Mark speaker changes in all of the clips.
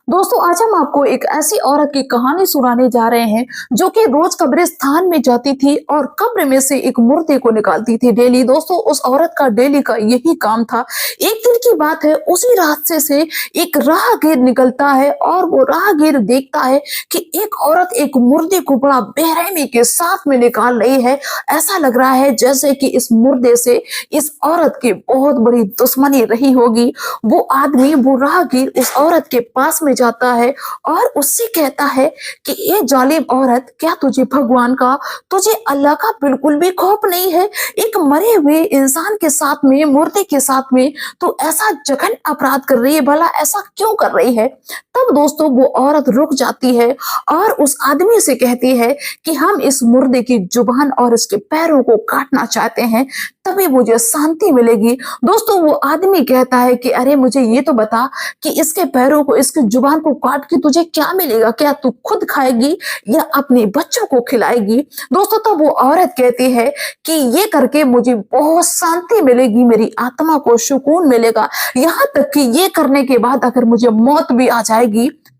Speaker 1: दोस्तों आज हम आपको एक ऐसी औरत की कहानी सुनाने जा रहे हैं जो कि रोज कब्रिस्तान में जाती थी और कब्र में से एक मुर्दे को निकालती थी डेली। दोस्तों उस औरत का डेली का यही काम था। एक दिन की बात है, उसी रास्ते से एक राहगीर निकलता है और वो राहगीर देखता है कि एक औरत एक मुर्दे को बड़ा बेरहमी के साथ में निकाल रही है। ऐसा लग रहा है जैसे कि इस मुर्दे से इस औरत की बहुत बड़ी दुश्मनी रही होगी। वो आदमी, वो राहगीर उस औरत के पास में जाता है और उससे कहता है कि ये जालिम औरत, क्या तुझे भगवान का, तुझे अल्लाह का बिल्कुल भी खौफ नहीं है? एक मरे हुए इंसान के साथ में, मुर्दे के साथ में तो ऐसा जघन्य अपराध कर रही है, भला ऐसा क्यों कर रही है? तब दोस्तों वो औरत रुक जाती है और उस आदमी से कहती है कि हम इस मुर्दे की जुबान और इसके पैरों को काटना चाहते हैं, तभी मुझे शांति मिलेगी। दोस्तों वो आदमी कहता है कि अरे मुझे ये तो बता कि इसके पैरों को, इसकी जुबान को काट के तुझे क्या मिलेगा? क्या तू खुद खाएगी या अपने बच्चों को खिलाएगी? दोस्तों तो वो औरत कहती है कि ये करके मुझे बहुत शांति मिलेगी, मेरी आत्मा को सुकून मिलेगा। यहाँ तक कि ये करने के बाद अगर मुझे मौत भी आ जाएगी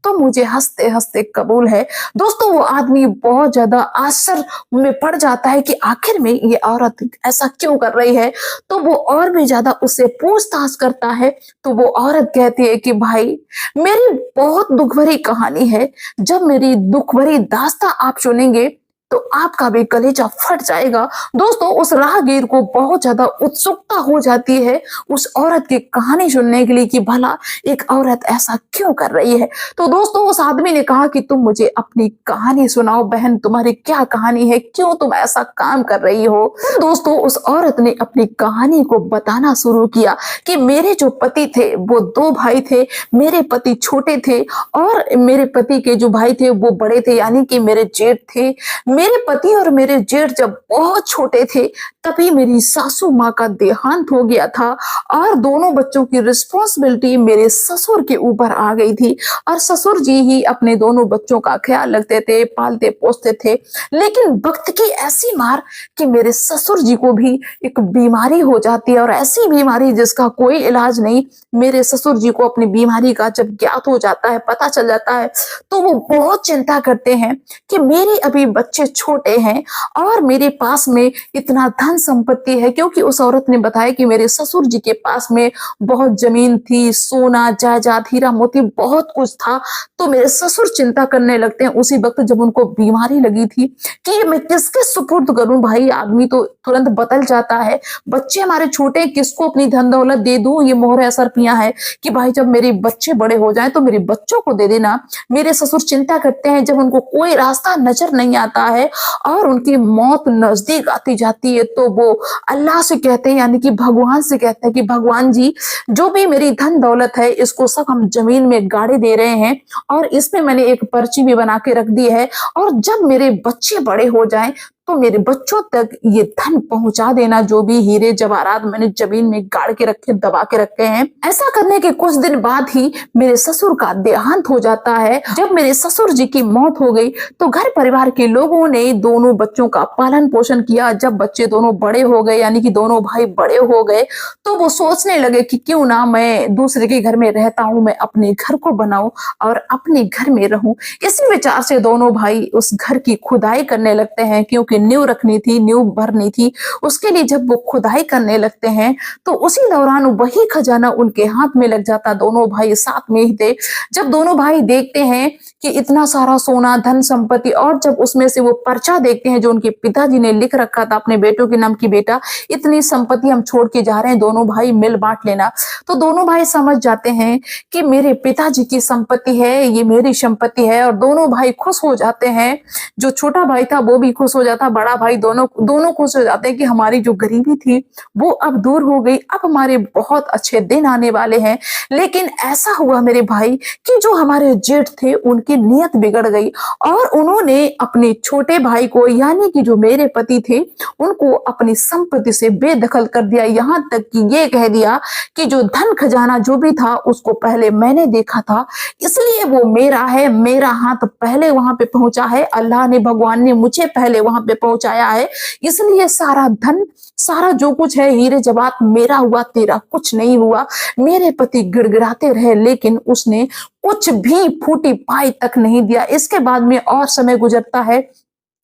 Speaker 1: तो मुझे हंसते हंसते कबूल है। दोस्तों वो आदमी बहुत ज्यादा आश्चर्य में पड़ जाता है कि आखिर में ये औरत ऐसा क्यों कर रही है। तो वो और भी ज्यादा उससे पूछताछ करता है। तो वो औरत कहती है कि भाई, मेरी बहुत दुख भरी कहानी है। जब मेरी दुख भरी दास्तां आप सुनेंगे तो आपका भी कलेजा फट जाएगा। दोस्तों उस राहगीर को बहुत ज्यादा उत्सुकता हो जाती है उस औरत की कहानी सुनने के लिए कि भला एक औरत ऐसा क्यों कर रही है। तो दोस्तों उस आदमी ने कहा कि तुम मुझे अपनी कहानी सुनाओ बहन, तुम्हारी क्या कहानी है, क्यों तुम ऐसा काम कर रही हो? तो दोस्तों उस औरत ने अपनी कहानी को बताना शुरू किया कि मेरे जो पति थे वो दो भाई थे। मेरे पति छोटे थे और मेरे पति के जो भाई थे वो बड़े थे, यानी कि मेरे जेठ थे। मेरे पति और मेरे जेठ जब बहुत छोटे थे तभी मेरी सासू माँ का देहांत हो गया था और दोनों बच्चों की रिस्पॉन्सिबिलिटी मेरे ससुर के ऊपर आ गई थी और ससुर जी ही अपने दोनों बच्चों का ख्याल रखते थे, पालते पोसते थे। लेकिन वक्त की ऐसी मार कि मेरे ससुर जी को भी एक बीमारी हो जाती है और ऐसी बीमारी जिसका कोई इलाज नहीं। मेरे ससुर जी को अपनी बीमारी का जब ज्ञात हो जाता है, पता चल जाता है, तो वो बहुत चिंता करते हैं कि मेरे अभी बच्चे छोटे हैं और मेरे पास में इतना धन संपत्ति है, क्योंकि उस औरत ने बताया कि मेरे ससुर जी के पास में बहुत जमीन थी, सोना जायदाद, हीरा मोती बहुत कुछ था। तो मेरे ससुर चिंता करने लगते हैं उसी वक्त जब उनको बीमारी लगी थी कि ये मैं किसके सुपुर्द करूं। भाई आदमी तो तुरंत बदल जाता है, बच्चे हमारे छोटे, किसको अपनी धन दौलत दे दूं? ये मोहर असर पिया है कि भाई जब मेरे बच्चे बड़े हो जाएं तो मेरे बच्चों को दे देना। मेरे ससुर चिंता करते हैं जब उनको कोई रास्ता नजर नहीं आता है और उनकी मौत नजदीक आती जाती है तो वो अल्लाह से कहते हैं, यानी कि भगवान से कहते हैं कि भगवान जी, जो भी मेरी धन दौलत है इसको सब हम जमीन में गाड़े दे रहे हैं और इसमें मैंने एक पर्ची भी बना के रख दी है और जब मेरे बच्चे बड़े हो जाएं तो मेरे बच्चों तक ये धन पहुंचा देना, जो भी हीरे जवाहरात मैंने जमीन में गाड़ के रखे, दबा के रखे हैं। ऐसा करने के कुछ दिन बाद ही मेरे ससुर का देहांत हो जाता है। जब मेरे ससुर जी की मौत हो गई तो घर परिवार के लोगों ने दोनों बच्चों का पालन पोषण किया। जब बच्चे दोनों बड़े हो गए, यानी कि दोनों भाई बड़े हो गए, तो वो सोचने लगे कि क्यों ना मैं दूसरे के घर में रहता हूं, मैं अपने घर को बनाऊं और अपने घर में रहूं। इसी विचार से दोनों भाई उस घर की खुदाई करने लगते हैं, क्योंकि नींव रखनी थी, नींव भरनी थी। उसके लिए जब वो खुदाई करने लगते हैं तो उसी दौरान वही खजाना उनके हाथ में लग जाता। दोनों भाई साथ में ही थे। जब दोनों भाई देखते हैं कि इतना सारा सोना, धन संपत्ति, और जब उसमें से वो पर्चा देखते हैं जो उनके पिताजी ने लिख रखा था अपने बेटों के नाम की, बेटा इतनी संपत्ति हम छोड़ के जा रहे हैं, दोनों भाई मिल बांट लेना। तो दोनों भाई समझ जाते हैं कि मेरे पिताजी की संपत्ति है, ये मेरी संपत्ति है, और दोनों भाई खुश हो जाते हैं। जो छोटा भाई था वो भी खुश हो जाता, बड़ा भाई, दोनों खुश हो जाते हैं कि हमारी जो गरीबी थी वो अब दूर हो गई, अब हमारे बहुत अच्छे दिन आने वाले हैं। लेकिन ऐसा हुआ मेरे भाई कि जो हमारे जेठ थे उनकी नीयत बिगड़ गई और उन्होंने अपने छोटे भाई को, यानी कि जो मेरे पति थे, उनको अपनी संपत्ति से बेदखल कर दिया। यहाँ तक कि ये कह दिया कि जो धन खजाना जो भी था उसको पहले मैंने देखा था, इसलिए वो मेरा है, मेरा हाथ पहले वहां पे पहुंचा है। अल्लाह ने, भगवान ने मुझे पहले वहां पे पहुंचाया है, इसलिए सारा धन, सारा जो कुछ है, हीरे जवाहरात मेरा हुआ, तेरा कुछ नहीं हुआ। मेरे पति गिड़गिड़ाते रहे, लेकिन उसने कुछ भी फूटी पाई तक नहीं दिया। इसके बाद में और समय गुजरता है,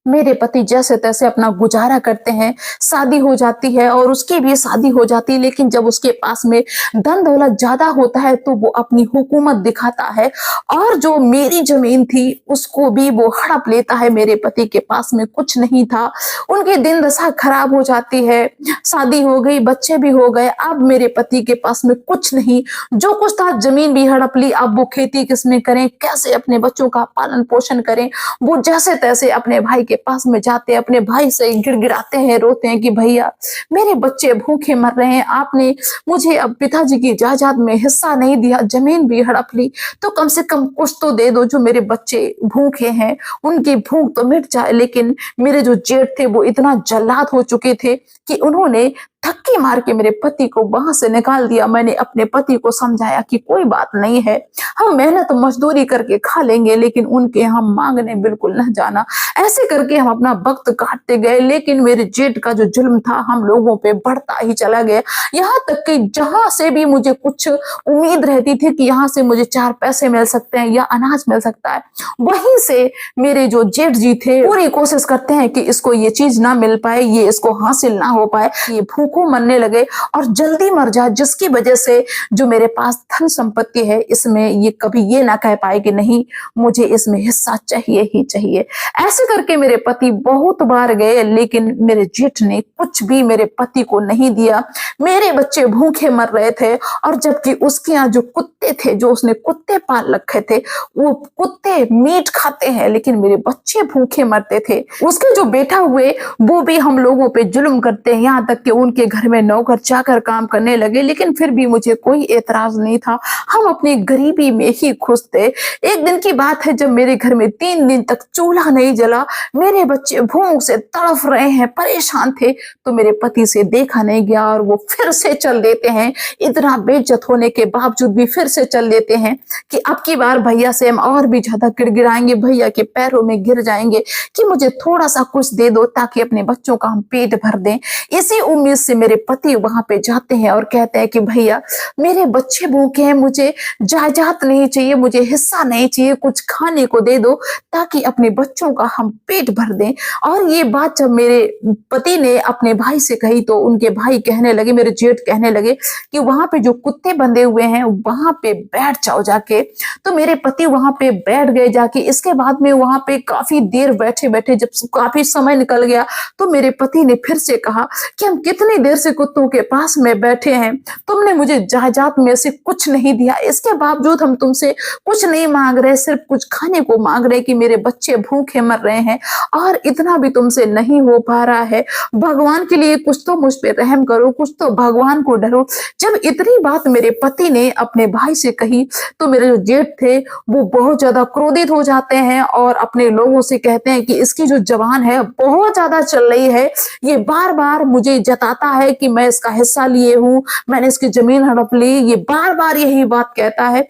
Speaker 1: मेरे पति जैसे तैसे अपना गुजारा करते हैं, शादी हो जाती है और उसकी भी शादी हो जाती है, लेकिन जब उसके पास में धन दौलत ज्यादा होता है तो वो अपनी हुकूमत दिखाता है और जो मेरी जमीन थी उसको भी वो हड़प लेता है। मेरे पति के पास में कुछ नहीं था, उनकी दिन दशा खराब हो जाती है, शादी हो गई, बच्चे भी हो गए, अब मेरे पति के पास में कुछ नहीं, जो कुछ था जमीन भी हड़प ली। अब वो खेती किसमें करें, कैसे अपने बच्चों का पालन पोषण करें। वो जैसे तैसे अपने भाई के पास में जाते हैं, अपने भाई से गिड़गिड़ाते हैं, रोते हैं कि भैया मेरे बच्चे भूखे मर रहे हैं, आपने मुझे अब पिताजी की जायदाद में हिस्सा नहीं दिया, जमीन भी हड़प ली, तो कम से कम कुछ तो दे दो, जो मेरे बच्चे भूखे हैं उनकी भूख तो मिट जाए। लेकिन मेरे जो जेठ थे वो इतना जल्लाद हो चुके थे कि उन्होंने धक्के मार के मेरे पति को वहां से निकाल दिया। मैंने अपने पति को समझाया कि कोई बात नहीं है, हम मेहनत मजदूरी करके खा लेंगे, लेकिन उनके हम मांगने बिल्कुल न जाना। ऐसे करके हम अपना वक्त काटते गए, लेकिन मेरे जेठ का जो जुल्म था हम लोगों पे बढ़ता ही चला गया। यहाँ तक कि जहां से भी मुझे कुछ उम्मीद रहती थी कि यहाँ से मुझे 4 पैसे मिल सकते हैं या अनाज मिल सकता है, वहीं से मेरे जो जेठ जी थे पूरी कोशिश करते हैं कि इसको ये चीज ना मिल पाए, ये इसको हासिल ना हो पाए, ये भूखों मरने लगे और जल्दी मर जाए, जिसकी वजह से जो मेरे पास धन संपत्ति है इसमें ये कभी ये ना कह पाए कि नहीं मुझे इसमें हिस्सा चाहिए ही चाहिए। ऐसे करके मेरे पति बहुत बार गए, लेकिन मेरे जेठ ने कुछ भी मेरे पति को नहीं दिया। मेरे बच्चे भूखे मर रहे थे, और जबकि उसके यहाँ जो कुत्ते थे, जो उसने कुत्ते पाल रखे थे, वो कुत्ते मीट खाते हैं, लेकिन मेरे बच्चे भूखे मरते थे। उसके जो बेटा हुए वो भी हम लोगों पे जुल्म करते हैं, यहाँ तक कि उनके घर में नौकर चाकर काम करने लगे, लेकिन फिर भी मुझे कोई एतराज नहीं था, हम अपनी गरीबी में ही खुश थे। एक दिन की बात है जब मेरे घर में 3 दिन तक चूल्हा नहीं जला, मेरे बच्चे भूख से तड़फ रहे हैं, परेशान थे, तो मेरे पति से देखा नहीं गया और वो फिर से चल देते हैं। इतना बेइज्जत होने के बावजूद भी फिर से चल देते हैं कि अब की बार भैया से हम और भी ज्यादा गिड़गिड़ाएंगे, भैया के पैरों में गिर जाएंगे कि मुझे थोड़ा सा कुछ दे दो ताकि अपने बच्चों का हम पेट भर दें। इसी उम्मीद से मेरे पति वहां पे जाते हैं और कहते हैं कि भैया मेरे बच्चे भूखे हैं, मुझे जायदाद नहीं चाहिए, मुझे हिस्सा नहीं चाहिए, कुछ खाने को दे दो ताकि अपने बच्चों का हम पेट भर दें। और ये बात जब मेरे पति ने अपने भाई से कही तो उनके भाई कहने लगे, मेरे जेठ कहने लगे कि वहां पे जो कुत्ते बंधे हुए हैं वहां पे बैठ जाओ जाके। तो मेरे पति वहां पे बैठ गए जाके। इसके बाद में वहां पे काफी देर बैठे बैठे जब काफी समय निकल गया तो मेरे पति ने फिर से कहा कि हम कितनी देर से कुत्तों के पास में बैठे हैं, तुमने मुझे जायदाद में से कुछ नहीं दिया, इसके बावजूद हम तुमसे कुछ नहीं मांग रहे, सिर्फ कुछ खाने को मांग रहे कि मेरे बच्चे भूखे मर रहे हैं और इतना भी तुमसे नहीं हो पा रहा है। भगवान के लिए कुछ तो मुझ पे रहम करो, कुछ तो भगवान को डरो। जब इतनी बात मेरे पति ने अपने भाई से कही तो मेरे जो जेठ थे वो बहुत ज्यादा क्रोधित हो जाते हैं और अपने लोगों से कहते हैं कि इसकी जो जबान है बहुत ज्यादा चल रही है, ये बार बार मुझे जताता है कि मैं इसका हिस्सा लिए हूं, मैंने इसकी जमीन हड़प ली, ये बार बार यही बात कहता है।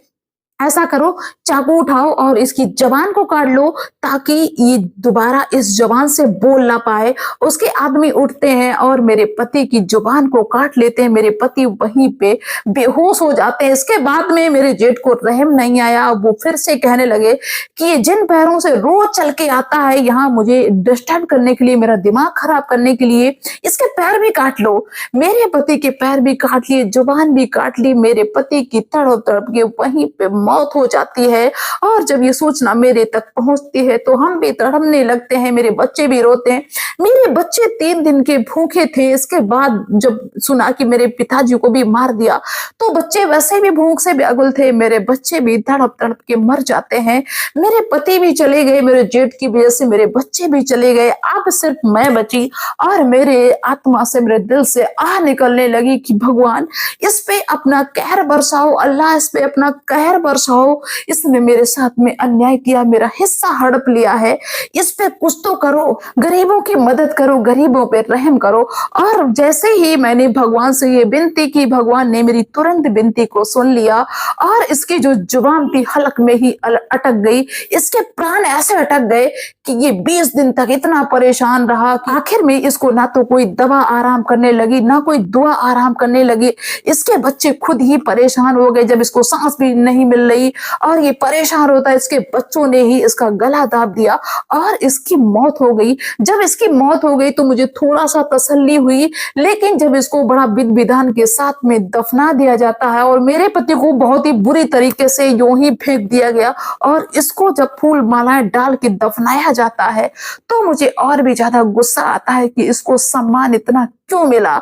Speaker 1: ऐसा करो, चाकू उठाओ और इसकी जबान को काट लो ताकि ये दोबारा इस जबान से बोल ना पाए। उसके आदमी उठते हैं और मेरे पति की जुबान को काट लेते हैं। मेरे पति वहीं पे बेहोश हो जाते हैं। इसके बाद में मेरे जेठ को रहम नहीं आया, वो फिर से कहने लगे कि ये जिन पैरों से रोज चल के आता है यहाँ मुझे डिस्टर्ब करने के लिए, मेरा दिमाग खराब करने के लिए, इसके पैर भी काट लो। मेरे पति के पैर भी काट लिए, जुबान भी काट ली। मेरे पति की तड़प तड़प के वहीं पे मौत हो जाती है। और जब ये सूचना मेरे तक पहुंचती है तो हम भी तड़पने लगते हैं, मेरे बच्चे भी रोते हैं। मेरे बच्चे 3 दिन के भूखे थे। इसके बाद जब सुना कि मेरे पिताजी को भी मार दिया तो बच्चे वैसे भी भूख से व्याकुल थे, मेरे बच्चे भी तड़प तड़प के मर जाते हैं। मेरे पति भी चले गए, मेरे जेठ की वजह से मेरे बच्चे भी चले गए। अब सिर्फ मैं बची और मेरे आत्मा से, मेरे दिल से आह निकलने लगी कि भगवान इस पे अपना कहर बरसाओ, अल्लाह इस पे अपना कहर बरसाओ, इसने मेरे साथ में अन्याय किया, मेरा हिस्सा हड़प लिया है, इस पे कुछ तो करो, गरीबों की मदद करो, गरीबों पे रहम करो। और जैसे ही मैंने भगवान से ये विनती की, भगवान ने मेरी तुरंत विनती को सुन लिया और इसकी जो जुबान थी हलक में ही अटक गई। इसके प्राण ऐसे अटक गए कि ये 20 दिन तक इतना परेशान रहा कि आखिर में इसको ना तो कोई दवा आराम करने लगी, ना कोई दुआ आराम करने लगी। इसके बच्चे खुद ही परेशान हो गए जब इसको सांस भी नहीं मिल रही और ये परेशान होता है। इसके बच्चों ने ही इसका गला दाब दिया और इसकी मौत हो गई। जब इसकी मौत हो गई तो मुझे थोड़ा सा तसल्ली हुई, लेकिन जब इसको बड़ा विधि विधान के साथ में दफना दिया जाता है और मेरे पति को बहुत ही बुरी तरीके से यूं ही फेंक दिया गया और इसको जब फूल मालाएं डाल के दफनाया जाता है तो मुझे और भी ज्यादा गुस्सा आता है कि इसको सम्मान इतना क्यों मिला।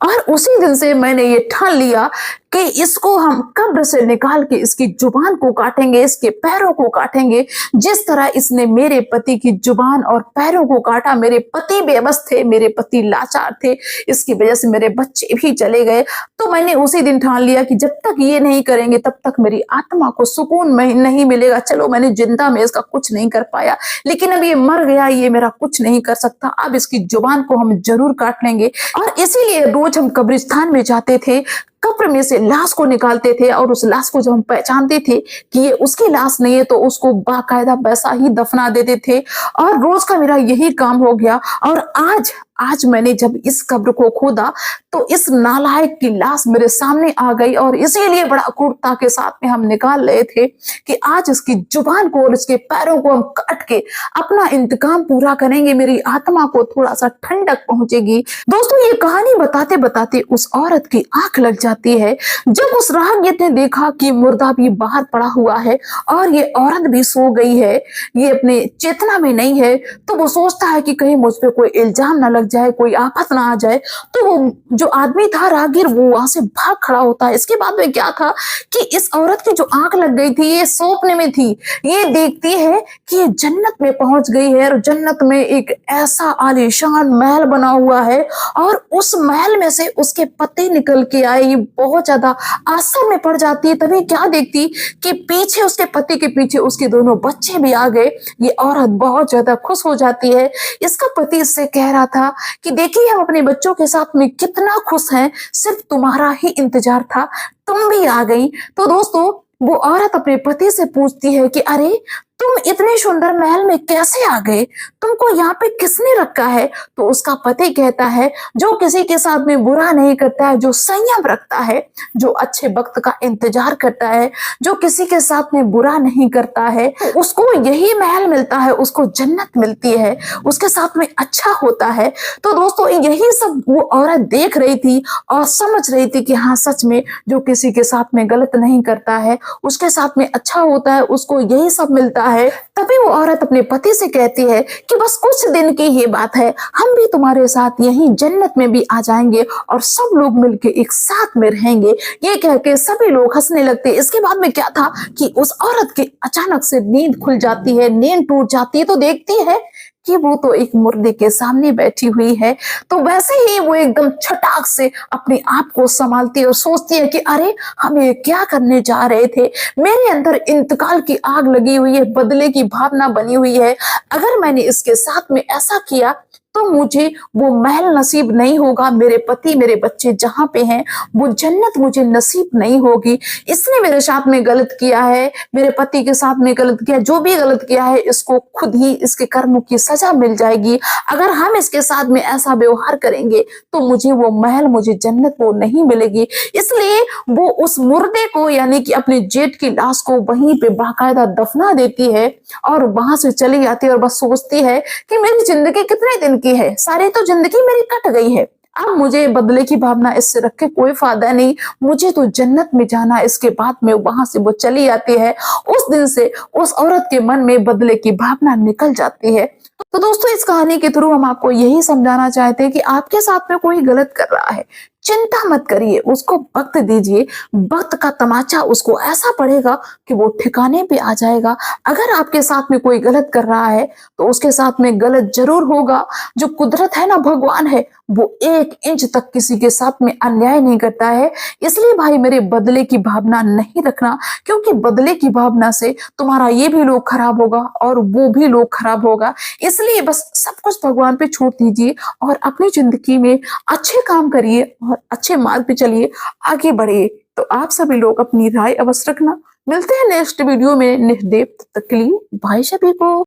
Speaker 1: और उसी दिन से मैंने ये ठान लिया कि इसको हम कब्र से निकाल के इसकी जुबान को काटेंगे, इसके पैरों को काटेंगे। जिस तरह इसने मेरे पति की जुबान और पैरों को काटा, मेरे पति बेबस थे, मेरे पति लाचार थे, इसकी वजह से मेरे बच्चे भी चले गए। तो मैंने उसी दिन ठान लिया कि जब तक ये नहीं करेंगे तब तक मेरी आत्मा को सुकून नहीं मिलेगा। चलो मैंने जिंदा में इसका कुछ नहीं कर पाया, लेकिन अब ये मर गया, ये मेरा कुछ नहीं कर सकता, अब इसकी जुबान को हम जरूर काट लेंगे। और इसीलिए रोज हम कब्रिस्तान में जाते थे, कब्र में से लाश को निकालते थे और उस लाश को जब हम पहचानते थे कि ये उसकी लाश नहीं है तो उसको बाकायदा वैसा ही दफना देते थे। और रोज का मेरा यही काम हो गया। और आज मैंने जब इस कब्र को खोदा तो इस नालायक की लाश मेरे सामने आ गई और इसीलिए बड़ा क्रूरता के साथ में हम निकाल रहे थे कि आज इसकी जुबान को और इसके पैरों को हम काट के अपना इंतकाम पूरा करेंगे, मेरी आत्मा को थोड़ा सा ठंडक पहुंचेगी। दोस्तों ये कहानी बताते बताते उस औरत की आंख लग जाती है। जब उस राहगीर ने देखा कि मुर्दा भी बाहर पड़ा हुआ है और ये औरत भी सो गई है, ये अपने चेतना में नहीं है, तो वो सोचता है कि कहीं मुझ पे कोई इल्जाम ना लग जाए, कोई आफत ना आ जाए। तो वो जो आदमी था राहगीर वो वहां से भाग खड़ा होता है। इसके बाद में क्या था कि इस औरत की जो आंख लग गई थी ये सपने में थी। ये देखती है कि ये जन्नत में पहुंच गई है और जन्नत में एक ऐसा आलीशान महल बना हुआ है और उस महल में से उसके पति निकल के आए। ये बहुत ज्यादा आश्चर्य में पड़ जाती है। तभी क्या देखती कि पीछे उसके पति के पीछे उसके दोनों बच्चे भी आ गए। ये औरत बहुत ज्यादा खुश हो जाती है। इसका पति इससे कह रहा था कि देखिए हम अपने बच्चों के साथ में कितना खुश हैं, सिर्फ तुम्हारा ही इंतजार था, तुम भी आ गई। तो दोस्तों वो औरत अपने पति से पूछती है कि अरे तुम इतने सुंदर महल में कैसे आ गए, तुमको यहाँ पे किसने रखा है। तो उसका पति कहता है जो किसी के साथ में बुरा नहीं करता है, जो संयम रखता है, जो अच्छे वक्त का इंतजार करता है, जो किसी के साथ में बुरा नहीं करता है, उसको यही महल मिलता है, उसको जन्नत मिलती है, उसके साथ में अच्छा होता है। तो दोस्तों यही सब वो औरत देख रही थी और समझ रही थी कि हाँ सच में जो किसी के साथ में गलत नहीं करता है उसके साथ में अच्छा होता है, उसको यही सब मिलता है। तभी वो औरत अपने पति से कहती है कि बस कुछ दिन की ही बात है, हम भी तुम्हारे साथ यहीं जन्नत में भी आ जाएंगे और सब लोग मिलके एक साथ में रहेंगे। ये कह के सभी लोग हंसने लगते। इसके बाद में क्या था कि उस औरत की अचानक से नींद खुल जाती है, नींद टूट जाती है तो देखती है कि वो तो एक मुर्दे के सामने बैठी हुई है। तो वैसे ही वो एकदम छटाक से अपने आप को संभालती है और सोचती है कि अरे हम ये क्या करने जा रहे थे, मेरे अंदर इंतकाल की आग लगी हुई है, बदले की भावना बनी हुई है। अगर मैंने इसके साथ में ऐसा किया तो मुझे वो महल नसीब नहीं होगा, मेरे पति मेरे बच्चे जहां पे हैं वो जन्नत मुझे नसीब नहीं होगी। इसने मेरे साथ में गलत किया है, मेरे पति के साथ में गलत किया, जो भी गलत किया है इसको खुद ही इसके कर्मों की सजा मिल जाएगी। अगर हम इसके साथ में ऐसा व्यवहार करेंगे तो मुझे वो महल, मुझे जन्नत वो नहीं मिलेगी। इसलिए वो उस मुर्दे को यानी कि अपने जेठ की लाश को वहीं पे बाकायदा दफना देती है और वहां से चली जाती है और बस सोचती है कि मेरी जिंदगी कितने दिन की है, सारी तो जिंदगी मेरी कट गई है, अब मुझे बदले की भावना इससे रख के कोई फायदा नहीं, मुझे तो जन्नत में जाना। इसके बाद में वहां से वो चली जाती है। उस दिन से उस औरत के मन में बदले की भावना निकल जाती है। तो दोस्तों इस कहानी के थ्रू हम आपको यही समझाना चाहते हैं कि आपके साथ में कोई गलत कर रहा है, चिंता मत करिए, उसको वक्त दीजिए। वक्त का तमाचा उसको ऐसा पड़ेगा कि वो ठिकाने पे आ जाएगा। अगर आपके साथ में कोई गलत कर रहा है तो उसके साथ में गलत जरूर होगा। जो कुदरत है ना, भगवान है, वो 1 इंच तक किसी के साथ में अन्याय नहीं करता है। इसलिए भाई मेरे, बदले की भावना नहीं रखना, क्योंकि बदले की भावना से तुम्हारा ये भी लोग खराब होगा और वो भी लोग खराब होगा। इसलिए बस सब कुछ भगवान पे छोड़ दीजिए और अपनी जिंदगी में अच्छे काम करिए और अच्छे मार्ग पे चलिए, आगे बढ़िए। तो आप सभी लोग अपनी राय अवश्य रखना। मिलते हैं नेक्स्ट वीडियो में नेक्स्ट डे। तब तक के लिए बाय सभी को।